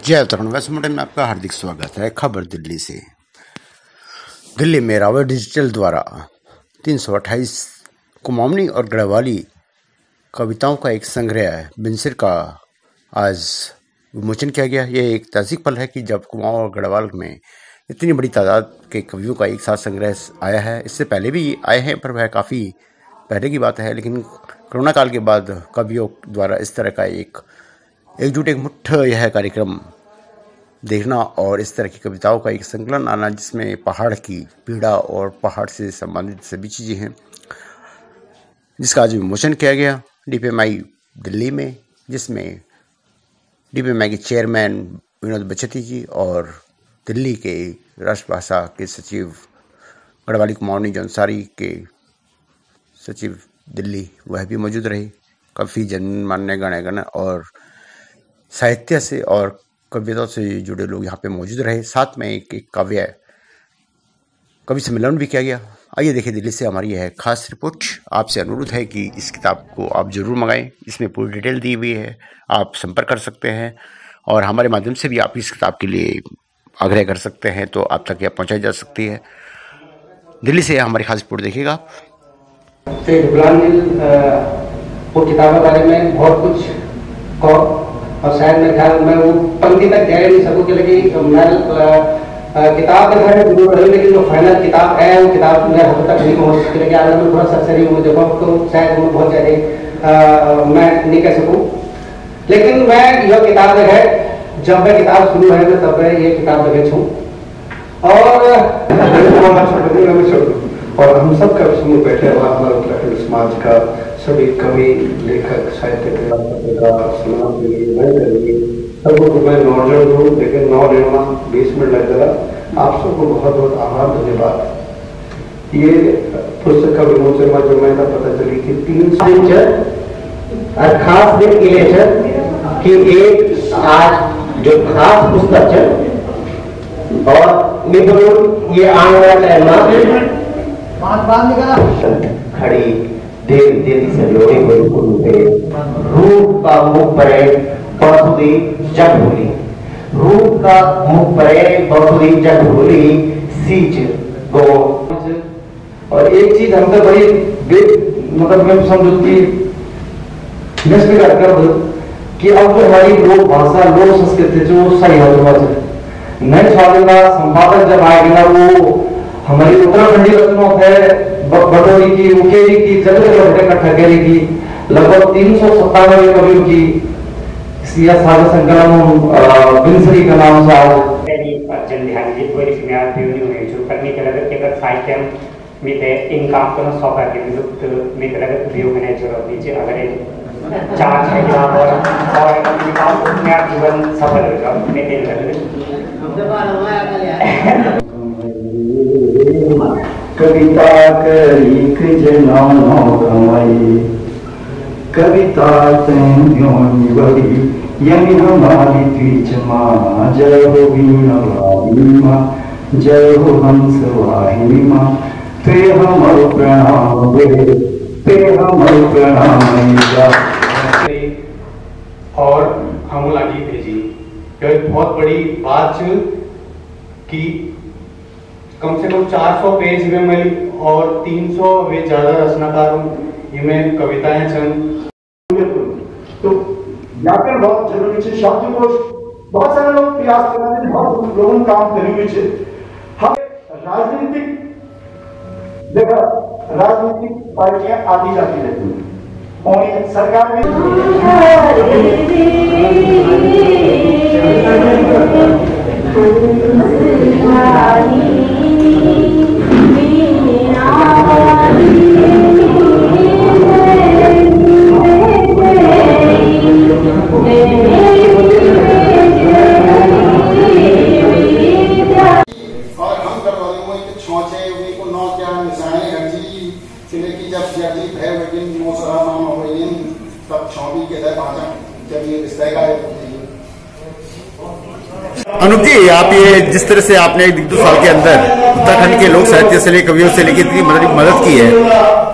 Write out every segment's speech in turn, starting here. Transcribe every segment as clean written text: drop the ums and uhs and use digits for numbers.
जय Uttarakhand waste bulletin में आपका हार्दिक स्वागत है। खबर दिल्ली से। दिल्ली में रावत डिजिटल द्वारा 328 कुमाऊनी और गढ़वाली कविताओं का एक संग्रह बिनसिर का आज विमोचन किया गया। यह एक ताज़िक पल है कि जब कुमाऊं और गढ़वाल में इतनी बड़ी तादाद के कवियों का एक साथ संग्रह आया है। इससे पहले भी आए हैं, पर वह काफ़ी पहले की बात है। लेकिन कोरोना काल के बाद कवियों द्वारा इस तरह का एकजुट एक मुट्ठ यह कार्यक्रम देखना और इस तरह की कविताओं का एक संकलन आना, जिसमें पहाड़ की पीड़ा और पहाड़ से संबंधित सभी चीज़ें हैं, जिसका आज विमोचन किया गया DPMI दिल्ली में, जिसमें DPMI के चेयरमैन विनोद बचती जी और दिल्ली के राष्ट्रभाषा के सचिव गढ़वाली कुमाऊनी जौनसारी के सचिव दिल्ली वह भी मौजूद रहे। काफ़ी जनमान्य गणगण और साहित्य से और कविताओं से जुड़े लोग यहाँ पे मौजूद रहे। साथ में एक कवि सम्मेलन भी किया गया। आइए देखिए दिल्ली से हमारी यह खास रिपोर्ट। आपसे अनुरोध है कि इस किताब को आप जरूर मंगाएं। इसमें पूरी डिटेल दी हुई है, आप संपर्क कर सकते हैं और हमारे माध्यम से भी आप इस किताब के लिए आग्रह कर सकते हैं, तो आप तक यह पहुँचाई जा सकती है। दिल्ली से हमारी खास रिपोर्ट देखिएगा। वो किताब के बारे में बहुत कुछ कहो और शायद मेरे ख्याल में वो पंक्ति तक कह नहीं सकूँ, क्योंकि मैं किताब के बारे में जरूर रही, लेकिन जो फाइनल किताब है वो किताब मेरे हाथ तक नहीं पहुँच सकी। लेकिन अगर मैं थोड़ा सरसरी हूँ जब तो शायद वो बहुत ज़्यादा मैं नहीं कह सकूँ। लेकिन मैं यह किताब है, जब मैं किताब शुरू है मैं तब मैं ये किताब लगे छूँ और हम सब का समूह बैठे हुआ हमारे उत्तराखंड समाज का सभी कवि लेखक साहित्यकार सम्मान के लिए मैं करेंगे सबको मैं नॉर्जन दूँ, लेकिन 20 मिनट लग गया। आप सबको बहुत बहुत आभार, धन्यवाद। ये पुस्तक का विमोचन में जो मैं पता चली कि 3 खास दिन के लिए कि एक आज जो खास पुस्तक है और निपुण ये आने खड़ी देव देवी से लोड़े हुए रूप का मुख परे बसुदी जग भूली, रूप का मुख परे बसुदी जग भूली सीच गो। और एक चीज हम तो बड़ी मतलब मैं समझू कि कि अब जो हमारी लोक भाषा लोक संस्कृति जो सही हो नए स्वाधीनता संपादक जब आएगी ना, वो हमारी उत्तराखंडी रचनाओं है बटोरी की, उकेरी की, जगह ठगेरी की, लगभग 397 कवियों की साझा संकलन बिनसरी का नाम से करने के लगत के अगर साहित्य में इन काम को सौंपा के विलुप्त में लगत उपयोग होने जरूरत नीचे अगर 4-6 किताब और जीवन सफल हो जाओ कविता करीक जनानो कमाई कविता तेंद्योनी वरी यमी हमारी पीछ माँ जय हो वीणा वाणी माँ जय हो हंस वाहिनी माँ ते हमर प्रणाम ते हमर प्रणाम। और हम लागी भेजी एक बहुत बड़ी बात कि कम से कम 400 पेज में मिली और 300 वे ज्यादा रचनाकारों इनमें कविताएं छन। तो व्याकरण बहुत जरूरी है, शब्दकोश बहुत सारे लोग प्रयास कर रहे हैं, बहुत लोगों ने काम करे हुए हैं। हम राजनीतिक देखा राजनीतिक पार्टियां आती जाती रहती हैं और सरकार में अनुप जी, आप ये जिस तरह से आपने 1-2 साल के अंदर उत्तराखंड के लोक साहित्य से लेकर कवियों से लेकर इतनी मदद की है,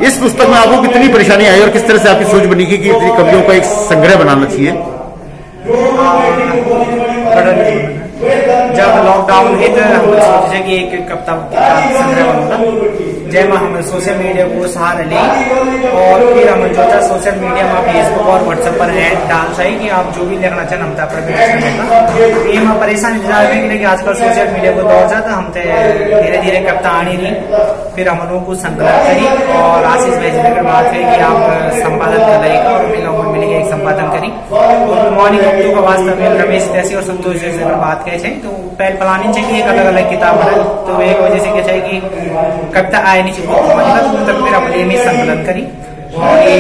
इस पुस्तक में आपको कितनी परेशानी आई और किस तरह से आपकी सोच बनी कि इतनी कवियों का एक संग्रह बनाना चाहिए? जब लॉकडाउन है तो हम सोचे कि एक किताब संग्रह बनूंगा जैमा हम सोशल मीडिया को सहारा ले और फिर हम जो था सोशल मीडिया में फेसबुक और व्हाट्सएप पर ऐड डाल चाहिए कि आप जो भी लिखना चाहें हम ये में परेशानी कि आजकल सोशल मीडिया को दौर जाता हम धीरे धीरे कविता आनी नहीं फिर हम लोगों को संकलन करी और आशीष भाई जी ने बात करी कि आप संपादन कर रहे और मिलेंगे एक संपादन करी और मॉर्निंग कविता का वास्तव में रमेश जैसी और संतोष जैसे बात कहे तो पहले प्लानिंग चाहिए एक अलग अलग किताब बनाए तो एक वजह से क्या चाहिए कि कविता आए नहीं चाहिए तक फिर अपने में संकलन करी और ये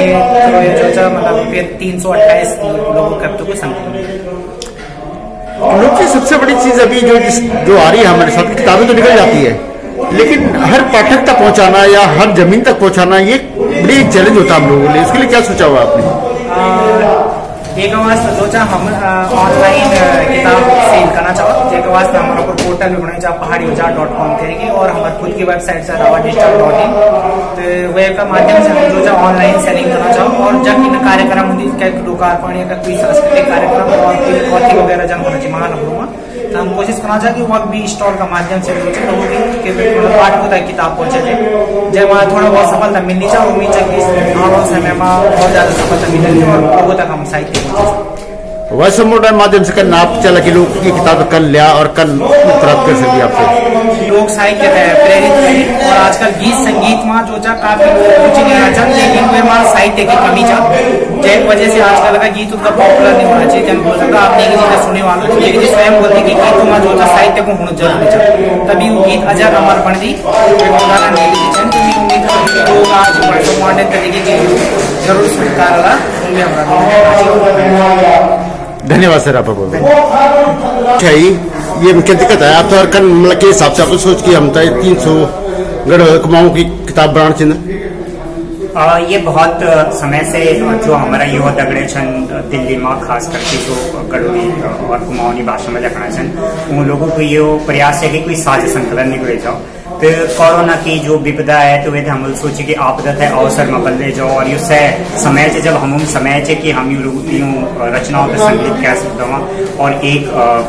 जो मतलब फिर 328 लोगों कविता को संकलन लोग की सबसे बड़ी चीज अभी जो आ रही है हमारे साथ किताबें तो निकल जाती है लेकिन हर पाठक तक पहुंचाना या हर जमीन तक पहुंचाना ये बड़ी एक चैलेंज होता है हम लोगों के लिए। इसके लिए क्या सोचा हुआ आपने? एक वास्ते सोचा हम ऑनलाइन किताब सेल करना चाहो एक वास्ते हमारा पोर्टल में बनाए जा पहाड़ीबाजार.com करेंगे और हमारे खुद की वेबसाइट से rawa.digital.in तो वेब का माध्यम से हम जो ऑनलाइन सेलिंग करना चाहो और जब इन कार्यक्रम होंगे लोकार्पण या कोई सांस्कृतिक कार्यक्रम और कोई कॉथी वगैरह जन होना चाहिए महानगरों में तो हम कोशिश करना चाहे कि वह भी स्टॉल का माध्यम से लोगों की पाठकों तक किताब पहुंचे थे जब वहाँ थोड़ा बहुत सफलता मिलनी चाहिए उम्मीद है कि आने समय में बहुत ज्यादा सफलता मिलेगी और लोगों तक हम साहित्य वैसे मोटर माध्यम से कल आप चला कि लोग की किताब कल लिया और कल प्राप्त कर सकी आपसे लोग साहित्य प्रेरित करें और आजकल गीत संगीत में जो काफी रुचि नहीं आ लेकिन वे साहित्य की कमी जा जिस वजह से आजकल का गीत उनका पॉपुलर नहीं होना चाहिए बोल सकता आपने सुने वालों लेकिन स्वयं बोलते कि गीतों में जो साहित्य को होना जरूरी है तभी वो गीत अजर अमर बन दी लोग आज मॉडर्न तरीके की जरूर स्वीकार धन्यवाद सर आपको ये मुख्य दिक्कत है आप तो हर कल मतलब के हिसाब से आप सोच कि हम 300 गढ़ कुमाऊं की किताब बनाना चाहिए ये बहुत समय से जो हमारा युवा दगड़े छन दिल्ली में खास करके जो गढ़वी और कुमाऊनी भाषा में लिखना छन उन लोगों को ये प्रयास है कि कोई साझा संकलन निकले जाओ तो कोरोना की जो विपदा है तो वे हम सोचे कि आपदा है अवसर में बदले जाओ और ये समय से जब हम समय है कि हम यूं रचनाओं का संकलित कर सकते हैं और एक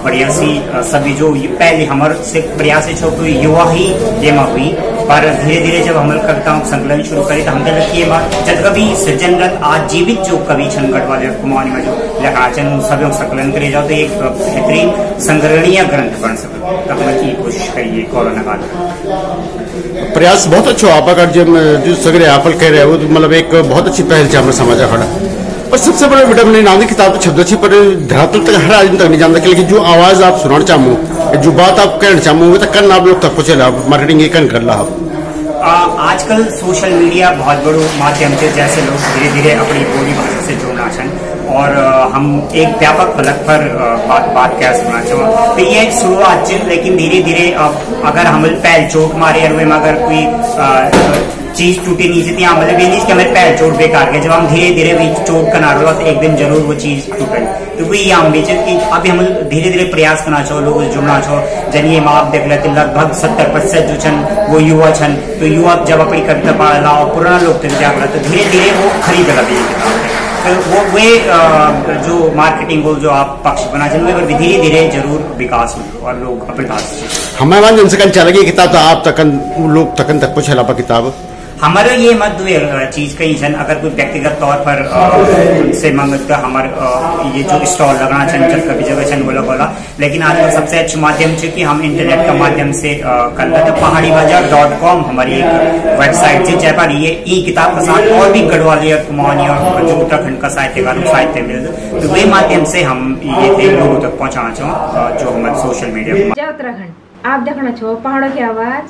बढ़िया सी सभी जो पहले हमारे से प्रयास है तो युवा ही ये में हुई पर धीरे धीरे जब हम कविताओं का संकलन शुरू करी तो हम लगे जब कभी सृजनरत आजीवित जो कवि छन गढ़वाल कुमाऊनी में जो लिखा छन सभी संकलन करे जाओ तो एक बेहतरीन संग्रहणीय ग्रंथ बन सके तो हम की कोशिश करिए कोरोना काल प्रयास बहुत अच्छा आप अगर जो सगरे आपल कह रहे हो तो मतलब एक बहुत अच्छी पहल से हमारे समाज खड़ा और सबसे बड़ा विडम्बना नाम किताब तो शब्द अच्छी पर धरातल तक हर आदमी तक नहीं जानता लेकिन जो आवाज आप सुनाना चाहो जो बात आप कहना चाहो वो तक करना आप लोग तक पहुंचे मार्केटिंग ये कर रहा आजकल सोशल मीडिया बहुत बड़ो माध्यम से जैसे लोग धीरे धीरे अपनी बोली भाषा से जुड़ना चाहें और हम एक व्यापक फलक पर बात क्या सुनना चाहो तो ये शुरुआत लेकिन धीरे धीरे अगर हम पैर चोट मारे और अगर कोई चीज टूटी नहीं थी मतलब ये नहीं कि हमारे पैर चोट बेकार गए जब हम धीरे धीरे भी चोट करना रहा तो एक दिन जरूर वो चीज टूटे तो वही हम बेचे कि अभी हम धीरे धीरे प्रयास करना चाहो लोग जुड़ना चाहो जनिए आप देख लेते लगभग 70% जो छन वो युवा छन तो युवा जब अपनी कविता पढ़ला और पुराना लोग तो धीरे धीरे वो खरीद लगे किताब तो वे जो मार्केटिंग को जो आप पक्ष बना चाहिए धीरे धीरे जरूर विकास हो और लोग अपने पास हमारे वहां जिनसे कल चलेगी किताब तो आप तक लोग तकन तक पूछे किताब हमारे ये मत चीज कही छन अगर कोई व्यक्तिगत तौर पर उनसे मंगत का हमारे ये जो स्टॉल लगाना छन जब कभी जगह छन बोला लेकिन आजकल सबसे अच्छा माध्यम है कि हम इंटरनेट का माध्यम से कर लेते पहाड़ीबाजार.com हमारी एक वेबसाइट है जय पर ये ई किताब के साथ और भी गढ़वाली और कुमाऊनी और जो उत्तराखंड का साहित्यकार साहित्य मिलते तो वही माध्यम से हम ये लोगों तक पहुँचाना चाहो जो हमारे सोशल मीडिया उत्तराखंड आप देखना चाहो पहाड़ों की आवाज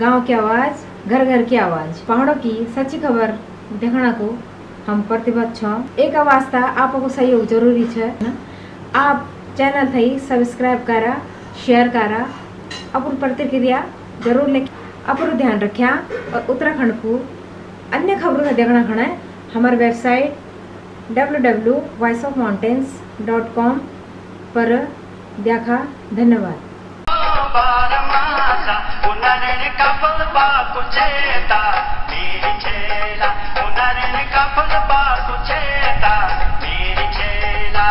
गाँव की आवाज घर घर की आवाज पहाड़ों की सच्ची खबर देखना को हम प्रतिबद्ध छ एक वास्ता आपको सहयोग जरूरी है आप चैनल थी सब्सक्राइब करा शेयर करा अपन प्रतिक्रिया जरूर लिख अपन ध्यान रखा और उत्तराखंड को अन्य खबरों का देखना खड़ा है हमारे वेबसाइट www.voiceofmountains.com पर देखा धन्यवाद मेरी छेला